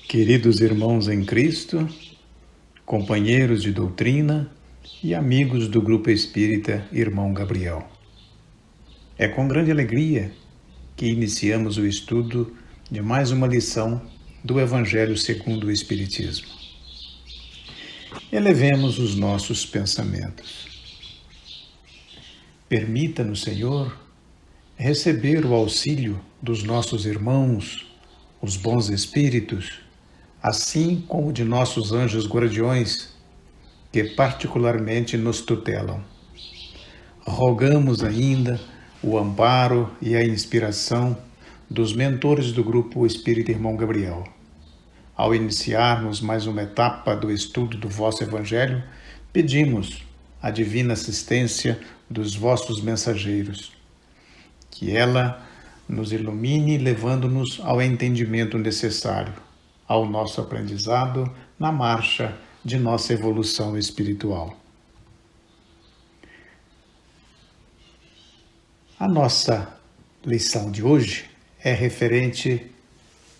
Queridos irmãos em Cristo, companheiros de doutrina e amigos do Grupo Espírita Irmão Gabriel. É com grande alegria que iniciamos o estudo de mais uma lição do Evangelho segundo o Espiritismo. Elevemos os nossos pensamentos. Permita-nos, Senhor, receber o auxílio dos nossos irmãos, os bons espíritos, assim como de nossos anjos guardiões, que particularmente nos tutelam. Rogamos ainda o amparo e a inspiração dos mentores do Grupo Espírita Irmão Gabriel. Ao iniciarmos mais uma etapa do estudo do vosso Evangelho, pedimos a divina assistência dos vossos mensageiros, que ela nos ilumine, levando-nos ao entendimento necessário, ao nosso aprendizado na marcha de nossa evolução espiritual. A nossa lição de hoje é referente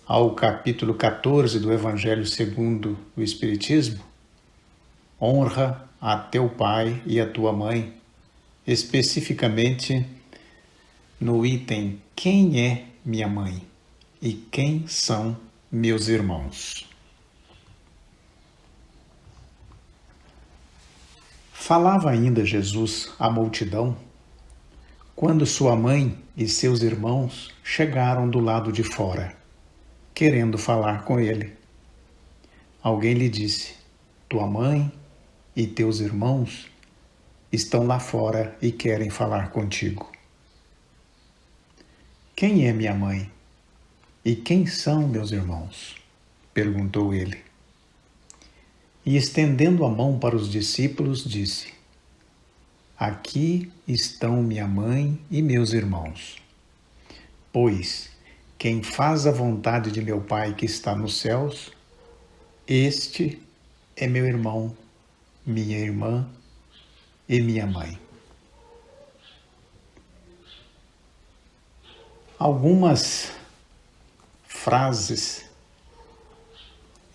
ao capítulo 14 do Evangelho segundo o Espiritismo. Honra a teu pai e a tua mãe, especificamente no item Quem é minha mãe e quem são meus irmãos. Falava ainda Jesus à multidão quando sua mãe e seus irmãos chegaram do lado de fora, querendo falar com ele. Alguém lhe disse: tua mãe e teus irmãos estão lá fora e querem falar contigo. Quem é minha mãe? E quem são meus irmãos? Perguntou ele. E estendendo a mão para os discípulos, disse: aqui estão minha mãe e meus irmãos. Pois quem faz a vontade de meu Pai que está nos céus, este é meu irmão, minha irmã e minha mãe. Algumas frases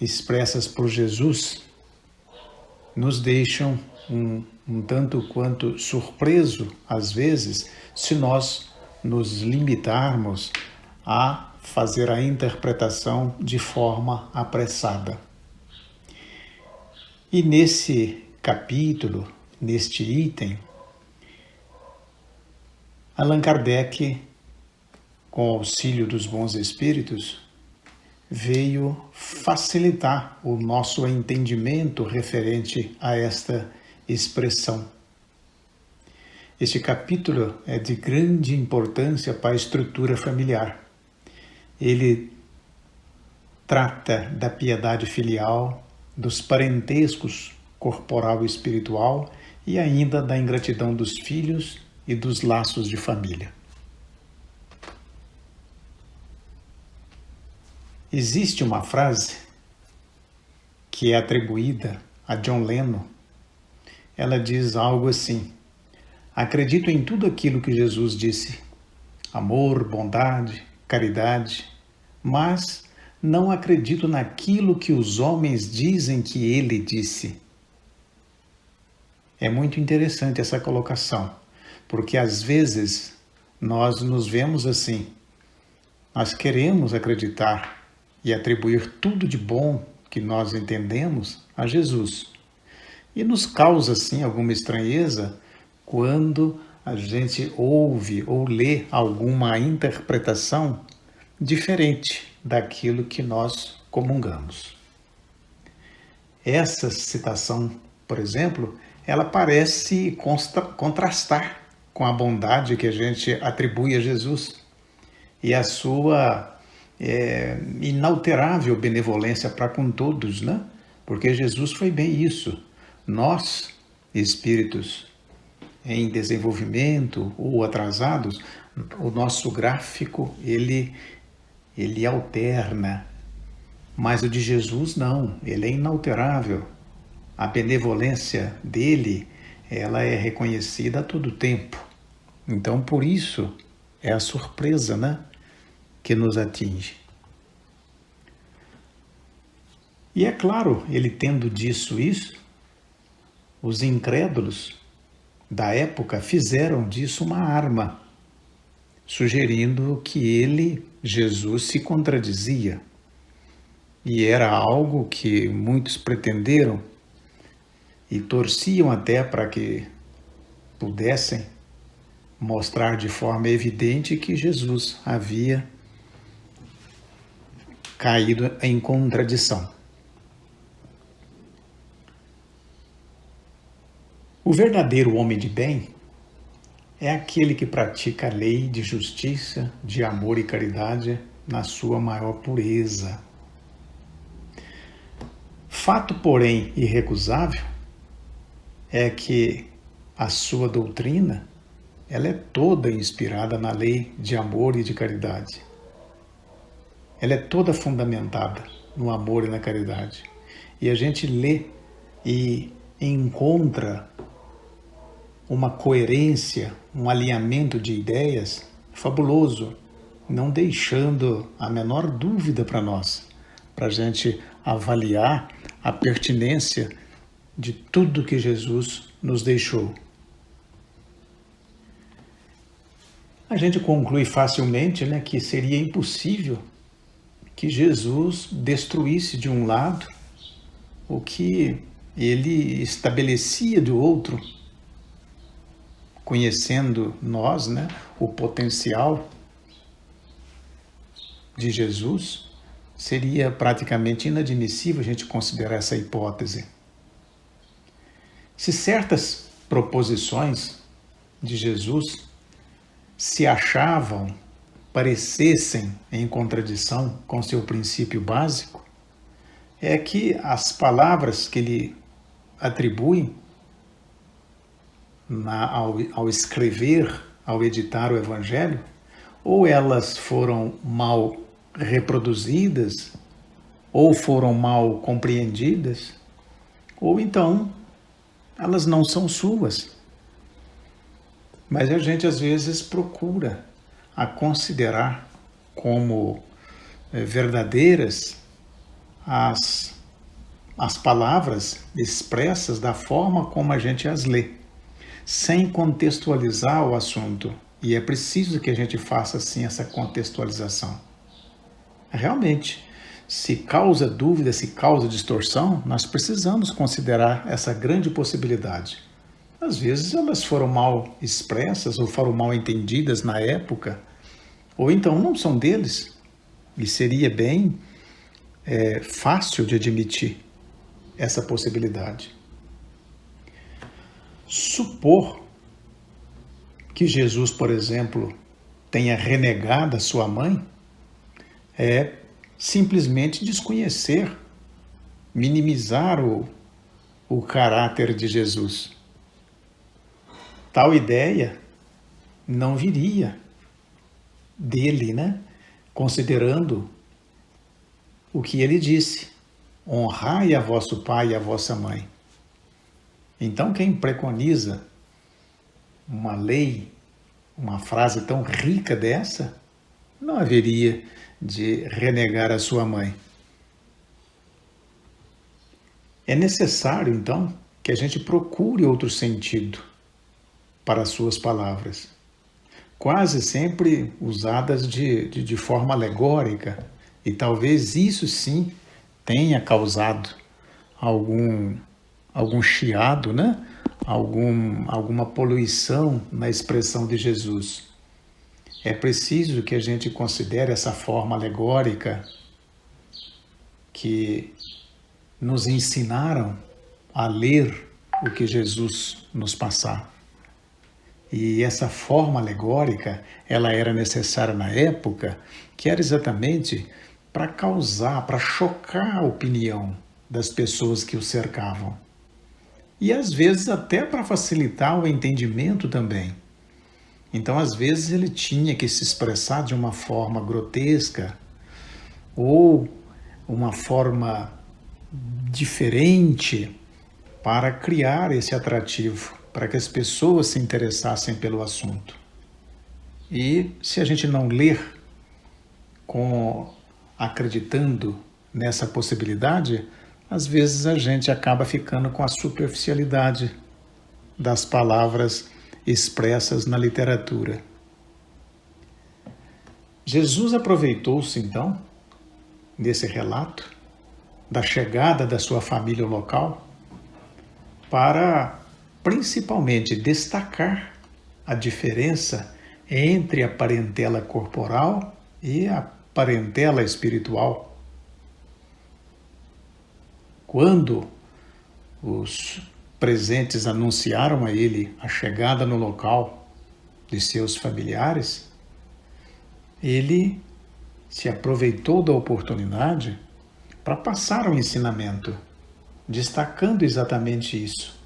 expressas por Jesus nos deixam um tanto quanto surpreso, às vezes, se nós nos limitarmos a fazer a interpretação de forma apressada. E nesse capítulo, neste item, Allan Kardec, com o auxílio dos bons espíritos, veio facilitar o nosso entendimento referente a esta expressão. Este capítulo é de grande importância para a estrutura familiar. Ele trata da piedade filial, dos parentescos corporal e espiritual e ainda da ingratidão dos filhos e dos laços de família. Existe uma frase que é atribuída a John Lennon. Ela diz algo assim: acredito em tudo aquilo que Jesus disse, amor, bondade, caridade, mas não acredito naquilo que os homens dizem que ele disse. É muito interessante essa colocação, porque às vezes nós nos vemos assim, nós queremos acreditar e atribuir tudo de bom que nós entendemos a Jesus. E nos causa, sim, alguma estranheza quando a gente ouve ou lê alguma interpretação diferente daquilo que nós comungamos. Essa citação, por exemplo, ela parece contrastar com a bondade que a gente atribui a Jesus e a sua inalterável benevolência para com todos, né? Porque Jesus foi bem isso. Nós, espíritos em desenvolvimento ou atrasados, o nosso gráfico, ele alterna, mas o de Jesus não, ele é inalterável. A benevolência dele, ela é reconhecida a todo tempo. Então, por isso, é a surpresa, né, que nos atinge. E é claro, ele tendo disso isso, os incrédulos da época fizeram disso uma arma, sugerindo que ele, Jesus, se contradizia. E era algo que muitos pretenderam e torciam até para que pudessem mostrar de forma evidente que Jesus havia caído em contradição. O verdadeiro homem de bem é aquele que pratica a lei de justiça, de amor e caridade na sua maior pureza. Fato, porém, irrecusável é que a sua doutrina, ela é toda inspirada na lei de amor e de caridade. Ela é toda fundamentada no amor e na caridade. E a gente lê e encontra uma coerência, um alinhamento de ideias fabuloso, não deixando a menor dúvida para nós, para a gente avaliar a pertinência de tudo que Jesus nos deixou. A gente conclui facilmente, que seria impossível que Jesus destruísse de um lado o que ele estabelecia do outro, conhecendo nós, o potencial de Jesus, seria praticamente inadmissível a gente considerar essa hipótese. Se certas proposições de Jesus se achavam, parecessem em contradição com seu princípio básico, é que as palavras que ele atribui ao escrever, ao editar o Evangelho, ou elas foram mal reproduzidas, ou foram mal compreendidas, ou então elas não são suas. Mas a gente às vezes procura a considerar como verdadeiras as palavras expressas da forma como a gente as lê, sem contextualizar o assunto. E é preciso que a gente faça assim essa contextualização. Realmente, se causa dúvida, se causa distorção, nós precisamos considerar essa grande possibilidade. Às vezes elas foram mal expressas ou foram mal entendidas na época, ou então não são deles, e seria bem fácil de admitir essa possibilidade. Supor que Jesus, por exemplo, tenha renegado a sua mãe é simplesmente desconhecer, minimizar o caráter de Jesus. Tal ideia não viria dele, considerando o que ele disse: honrai a vosso pai e a vossa mãe. Então, quem preconiza uma lei, uma frase tão rica dessa, não haveria de renegar a sua mãe. É necessário, então, que a gente procure outro sentido para as suas palavras, quase sempre usadas de forma alegórica, e talvez isso sim tenha causado algum chiado, alguma poluição na expressão de Jesus. É preciso que a gente considere essa forma alegórica que nos ensinaram a ler o que Jesus nos passava. E essa forma alegórica, ela era necessária na época, que era exatamente para causar, para chocar a opinião das pessoas que o cercavam. E às vezes até para facilitar o entendimento também. Então, às vezes, ele tinha que se expressar de uma forma grotesca ou uma forma diferente para criar esse atrativo, para que as pessoas se interessassem pelo assunto. E se a gente não ler acreditando nessa possibilidade, às vezes a gente acaba ficando com a superficialidade das palavras expressas na literatura. Jesus aproveitou-se, então, desse relato, da chegada da sua família ao local, para principalmente destacar a diferença entre a parentela corporal e a parentela espiritual. Quando os presentes anunciaram a ele a chegada no local de seus familiares, ele se aproveitou da oportunidade para passar um ensinamento, destacando exatamente isso.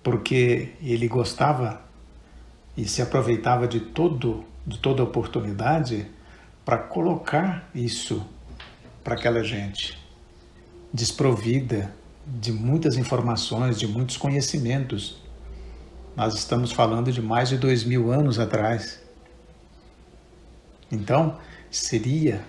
Porque ele gostava e se aproveitava de toda oportunidade para colocar isso para aquela gente, desprovida de muitas informações, de muitos conhecimentos. Nós estamos falando de mais de 2000 anos atrás. Então, seria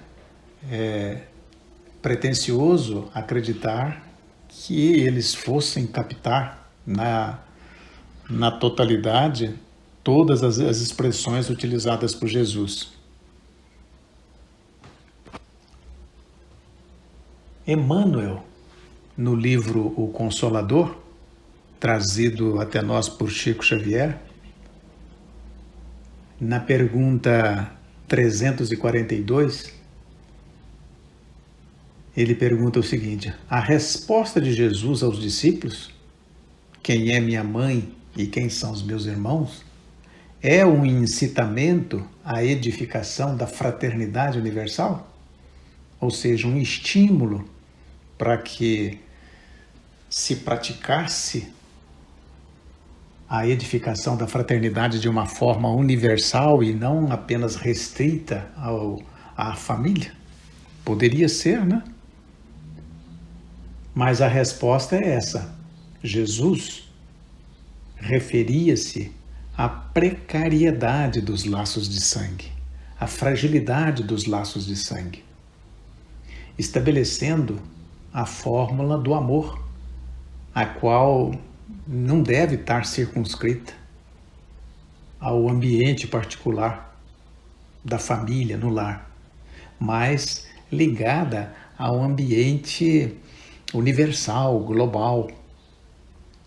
pretensioso acreditar que eles fossem captar na totalidade todas as expressões utilizadas por Jesus. Emmanuel, no livro O Consolador, trazido até nós por Chico Xavier, na pergunta 342, ele pergunta o seguinte: a resposta de Jesus aos discípulos, quem é minha mãe e quem são os meus irmãos, é um incitamento à edificação da fraternidade universal? Ou seja, um estímulo para que se praticasse a edificação da fraternidade de uma forma universal e não apenas restrita à família? Poderia ser, né? Mas a resposta é essa. Jesus referia-se à precariedade dos laços de sangue, à fragilidade dos laços de sangue, estabelecendo a fórmula do amor, a qual não deve estar circunscrita ao ambiente particular da família, no lar, mas ligada ao ambiente universal, global.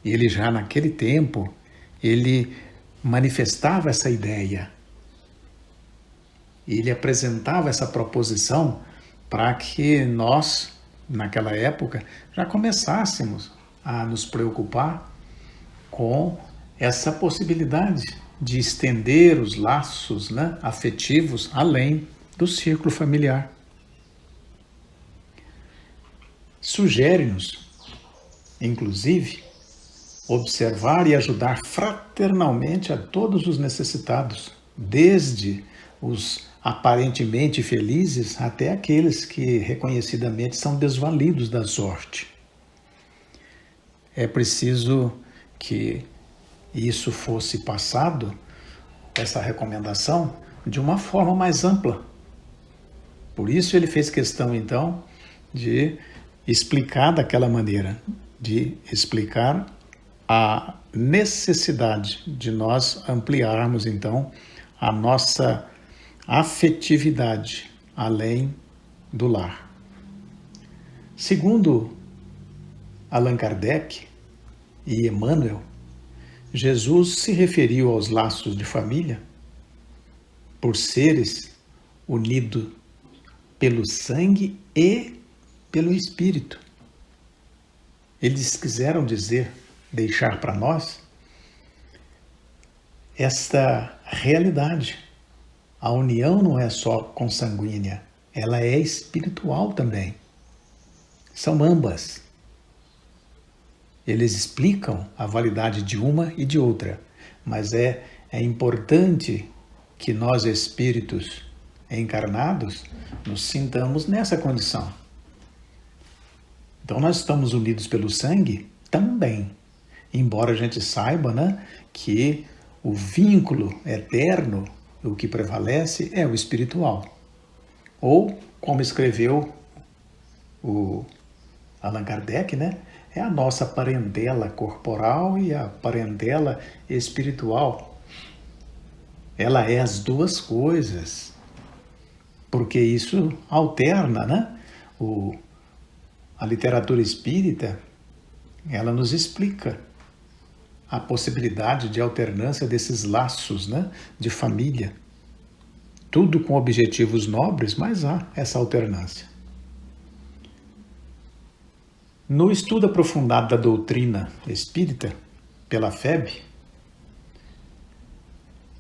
Ele já naquele tempo, ele manifestava essa ideia, ele apresentava essa proposição para que nós, naquela época, já começássemos a nos preocupar com essa possibilidade de estender os laços, né, afetivos além do círculo familiar. Sugere-nos, inclusive, observar e ajudar fraternalmente a todos os necessitados, desde os aparentemente felizes até aqueles que reconhecidamente são desvalidos da sorte. É preciso que isso fosse passado, essa recomendação, de uma forma mais ampla. Por isso ele fez questão, então, de explicar daquela maneira, de explicar a necessidade de nós ampliarmos, então, a nossa afetividade além do lar. Segundo Allan Kardec e Emmanuel, Jesus se referiu aos laços de família por seres unidos pelo sangue e pelo espírito. Eles quiseram dizer, deixar para nós esta realidade. A união não é só consanguínea, ela é espiritual também. São ambas. Eles explicam a validade de uma e de outra, mas é importante que nós, espíritos encarnados, nos sintamos nessa condição. Então nós estamos unidos pelo sangue também, embora a gente saiba, né, que o vínculo eterno, o que prevalece é o espiritual. Ou, como escreveu o Allan Kardec, né? É a nossa parentela corporal e a parentela espiritual. Ela é as duas coisas, porque isso alterna, né? A literatura espírita, ela nos explica a possibilidade de alternância desses laços, né, de família. Tudo com objetivos nobres, mas há essa alternância. No estudo aprofundado da doutrina espírita, pela FEB,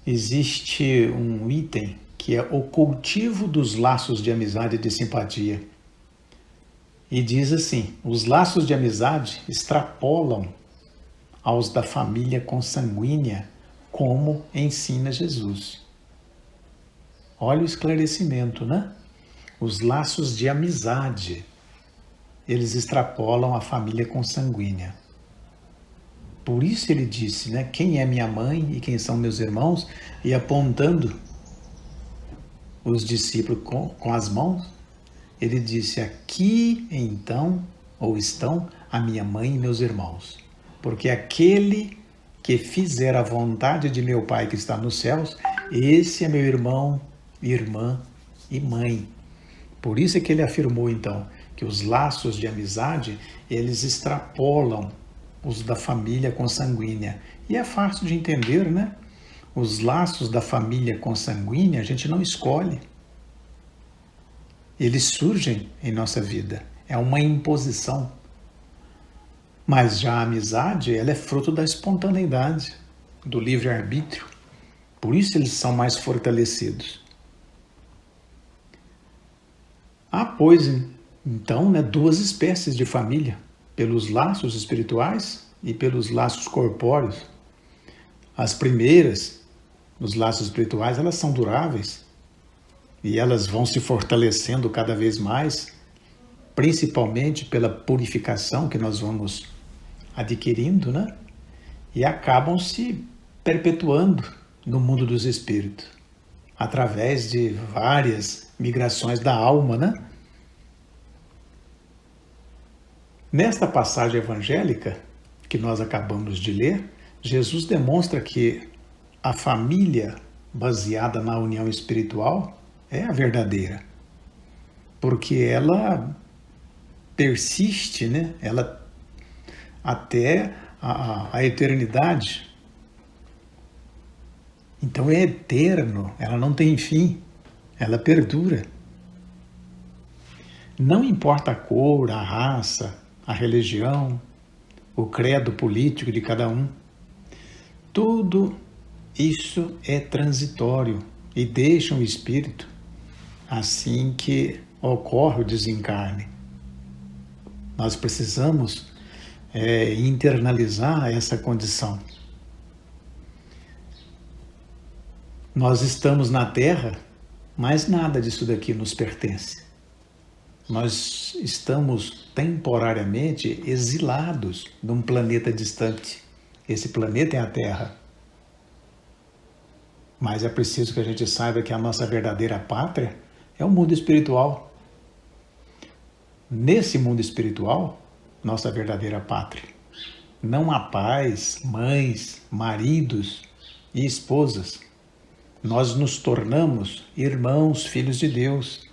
existe um item que é o cultivo dos laços de amizade e de simpatia. E diz assim: os laços de amizade extrapolam aos da família consanguínea, como ensina Jesus. Olha o esclarecimento, né? Os laços de amizade, eles extrapolam a família consanguínea. Por isso ele disse, né? Quem é minha mãe e quem são meus irmãos? E apontando os discípulos com as mãos, ele disse: aqui então, ou estão, a minha mãe e meus irmãos. Porque aquele que fizer a vontade de meu Pai que está nos céus, esse é meu irmão, irmã e mãe. Por isso é que ele afirmou então que os laços de amizade, eles extrapolam os da família consanguínea. E é fácil de entender, né? Os laços da família consanguínea a gente não escolhe. Eles surgem em nossa vida. É uma imposição. Mas já a amizade, ela é fruto da espontaneidade, do livre-arbítrio. Por isso eles são mais fortalecidos. Há, pois, então, né, duas espécies de família, pelos laços espirituais e pelos laços corpóreos. As primeiras, os laços espirituais, elas são duráveis e elas vão se fortalecendo cada vez mais, principalmente pela purificação que nós vamos adquirindo, né? E acabam se perpetuando no mundo dos espíritos, através de várias migrações da alma, né? Nesta passagem evangélica que nós acabamos de ler, Jesus demonstra que a família baseada na união espiritual é a verdadeira, porque ela persiste, né? Ela até a eternidade. Então é eterno, ela não tem fim, ela perdura. Não importa a cor, a raça, a religião, o credo político de cada um. Tudo isso é transitório e deixa o espírito assim que ocorre o desencarne. Nós precisamos internalizar essa condição. Nós estamos na Terra, mas nada disso daqui nos pertence. Nós estamos temporariamente exilados num planeta distante. Esse planeta é a Terra. Mas é preciso que a gente saiba que a nossa verdadeira pátria é o mundo espiritual. Nesse mundo espiritual, nossa verdadeira pátria, não há pais, mães, maridos e esposas. Nós nos tornamos irmãos, filhos de Deus.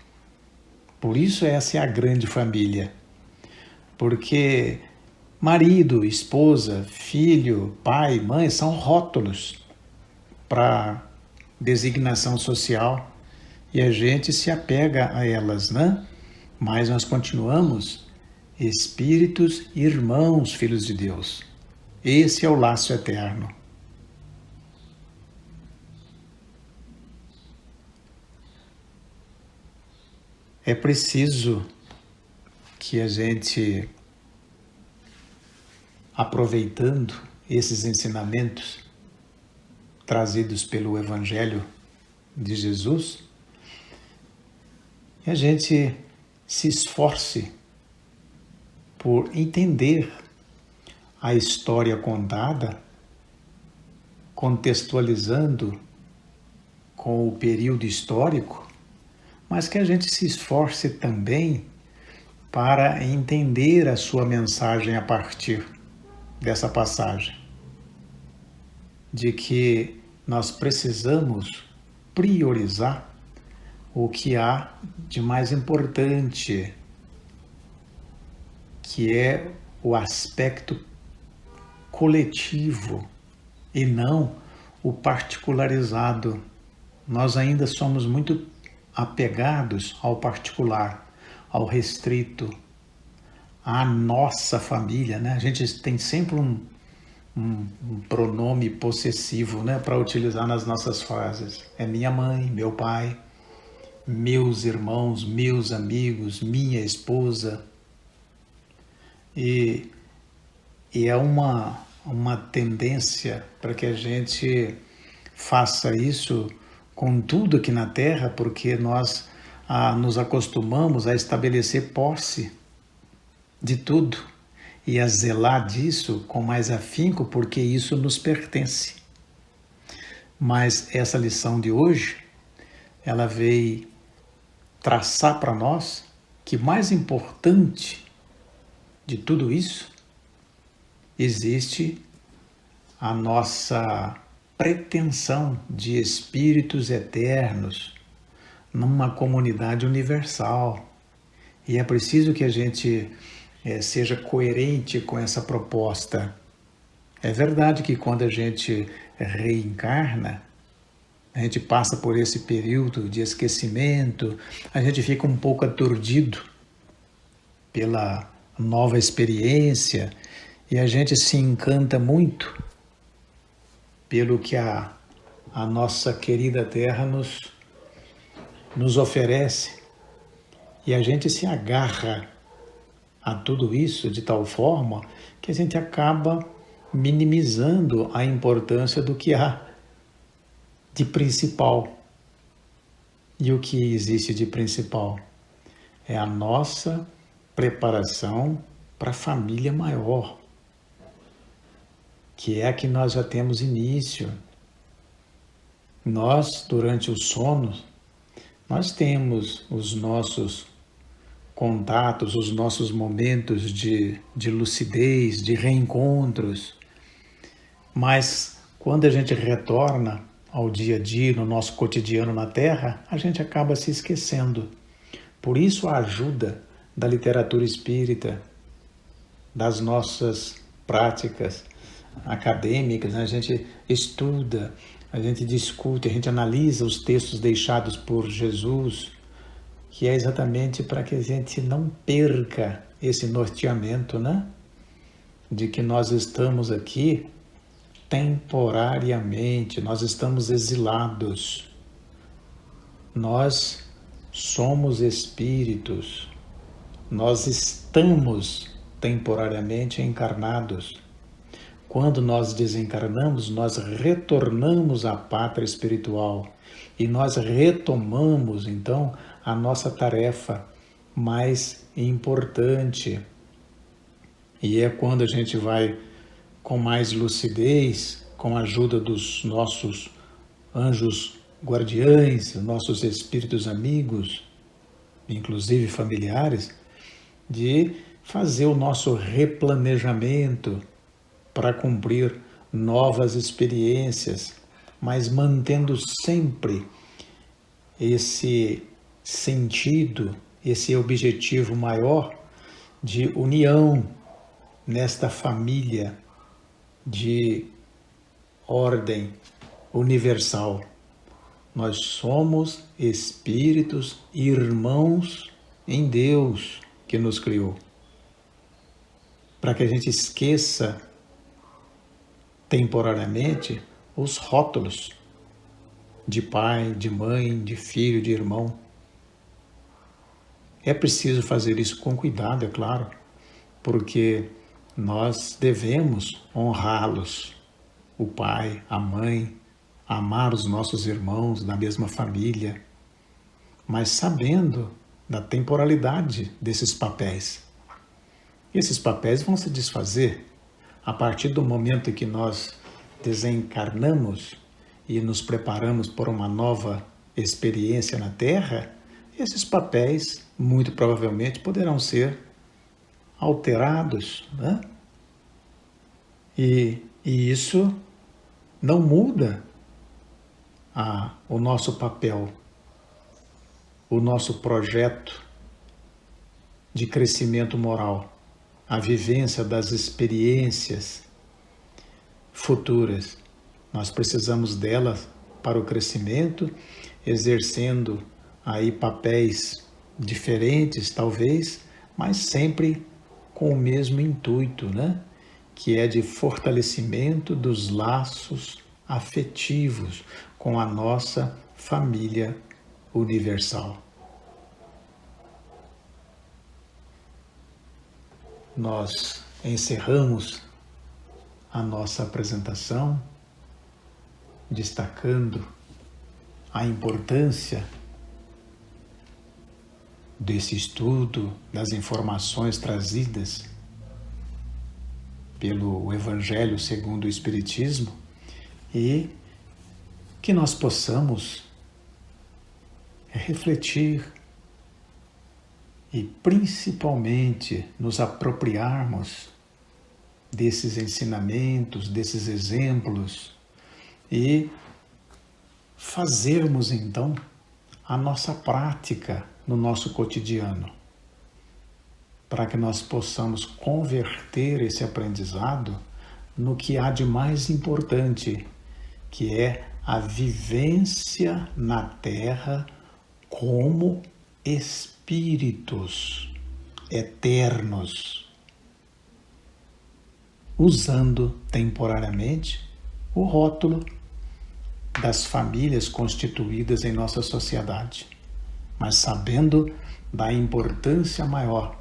Por isso essa é a grande família. Porque marido, esposa, filho, pai, mãe são rótulos para designação social e a gente se apega a elas, né? Mas nós continuamos espíritos irmãos, filhos de Deus. Esse é o laço eterno. É preciso que a gente, aproveitando esses ensinamentos trazidos pelo Evangelho de Jesus, a gente se esforce por entender a história contada, contextualizando com o período histórico, mas que a gente se esforce também para entender a sua mensagem a partir dessa passagem, de que nós precisamos priorizar o que há de mais importante, que é o aspecto coletivo e não o particularizado. Nós ainda somos muito apegados ao particular, ao restrito, à nossa família, né? A gente tem sempre um pronome possessivo, né, para utilizar nas nossas frases. É minha mãe, meu pai, meus irmãos, meus amigos, minha esposa. E é uma tendência para que a gente faça isso com tudo aqui na Terra, porque nós nos acostumamos a estabelecer posse de tudo e a zelar disso com mais afinco, porque isso nos pertence. Mas essa lição de hoje, ela veio traçar para nós que mais importante de tudo isso existe a nossa pretensão de espíritos eternos numa comunidade universal. E é preciso que a gente seja coerente com essa proposta. É verdade que quando a gente reencarna, a gente passa por esse período de esquecimento, a gente fica um pouco aturdido pela nova experiência e a gente se encanta muito pelo que a nossa querida Terra nos oferece. E a gente se agarra a tudo isso de tal forma que a gente acaba minimizando a importância do que há de principal. E o que existe de principal é a nossa preparação para a família maior, que é a que nós já temos início. Nós, durante o sono, nós temos os nossos contatos, os nossos momentos de lucidez, de reencontros, mas quando a gente retorna ao dia a dia, no nosso cotidiano na Terra, a gente acaba se esquecendo. Por isso a ajuda da literatura espírita, das nossas práticas acadêmicas, né? A gente estuda, a gente discute, a gente analisa os textos deixados por Jesus, que é exatamente para que a gente não perca esse norteamento, né? De que nós estamos aqui temporariamente, nós estamos exilados. Nós somos espíritos, nós estamos temporariamente encarnados. Quando nós desencarnamos, nós retornamos à pátria espiritual e nós retomamos, então, a nossa tarefa mais importante. E é quando a gente vai com mais lucidez, com a ajuda dos nossos anjos guardiães, nossos espíritos amigos, inclusive familiares, de fazer o nosso replanejamento para cumprir novas experiências, mas mantendo sempre esse sentido, esse objetivo maior de união nesta família de ordem universal. Nós somos espíritos irmãos em Deus que nos criou. Para que a gente esqueça temporariamente os rótulos de pai, de mãe, de filho, de irmão. É preciso fazer isso com cuidado, é claro, porque nós devemos honrá-los, o pai, a mãe, amar os nossos irmãos da mesma família, mas sabendo da temporalidade desses papéis. Esses papéis vão se desfazer a partir do momento em que nós desencarnamos e nos preparamos por uma nova experiência na Terra. esses papéis, muito provavelmente, poderão ser alterados, né? E isso não muda o nosso papel, o nosso projeto de crescimento moral, a vivência das experiências futuras. Nós precisamos delas para o crescimento, exercendo aí papéis diferentes, talvez, mas sempre com o mesmo intuito, né? Que é de fortalecimento dos laços afetivos com a nossa família universal. Nós encerramos a nossa apresentação destacando a importância desse estudo, das informações trazidas pelo Evangelho segundo o Espiritismo, e que nós possamos refletir e principalmente nos apropriarmos desses ensinamentos, desses exemplos e fazermos então a nossa prática no nosso cotidiano, para que nós possamos converter esse aprendizado no que há de mais importante, que é a vivência na Terra como espíritos eternos, usando temporariamente o rótulo das famílias constituídas em nossa sociedade, mas sabendo da importância maior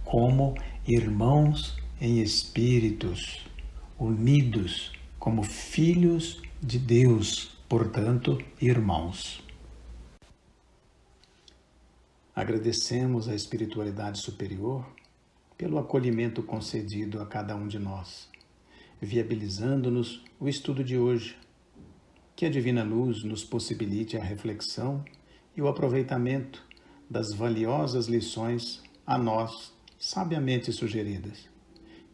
como irmãos em espíritos, unidos como filhos de Deus, portanto, irmãos. Agradecemos à espiritualidade superior pelo acolhimento concedido a cada um de nós, viabilizando-nos o estudo de hoje. Que a Divina Luz nos possibilite a reflexão e o aproveitamento das valiosas lições a nós sabiamente sugeridas.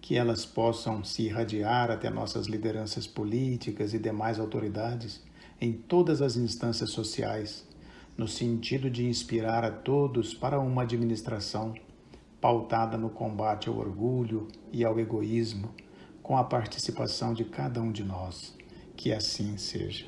Que elas possam se irradiar até nossas lideranças políticas e demais autoridades em todas as instâncias sociais, no sentido de inspirar a todos para uma administração pautada no combate ao orgulho e ao egoísmo, com a participação de cada um de nós. Que assim seja.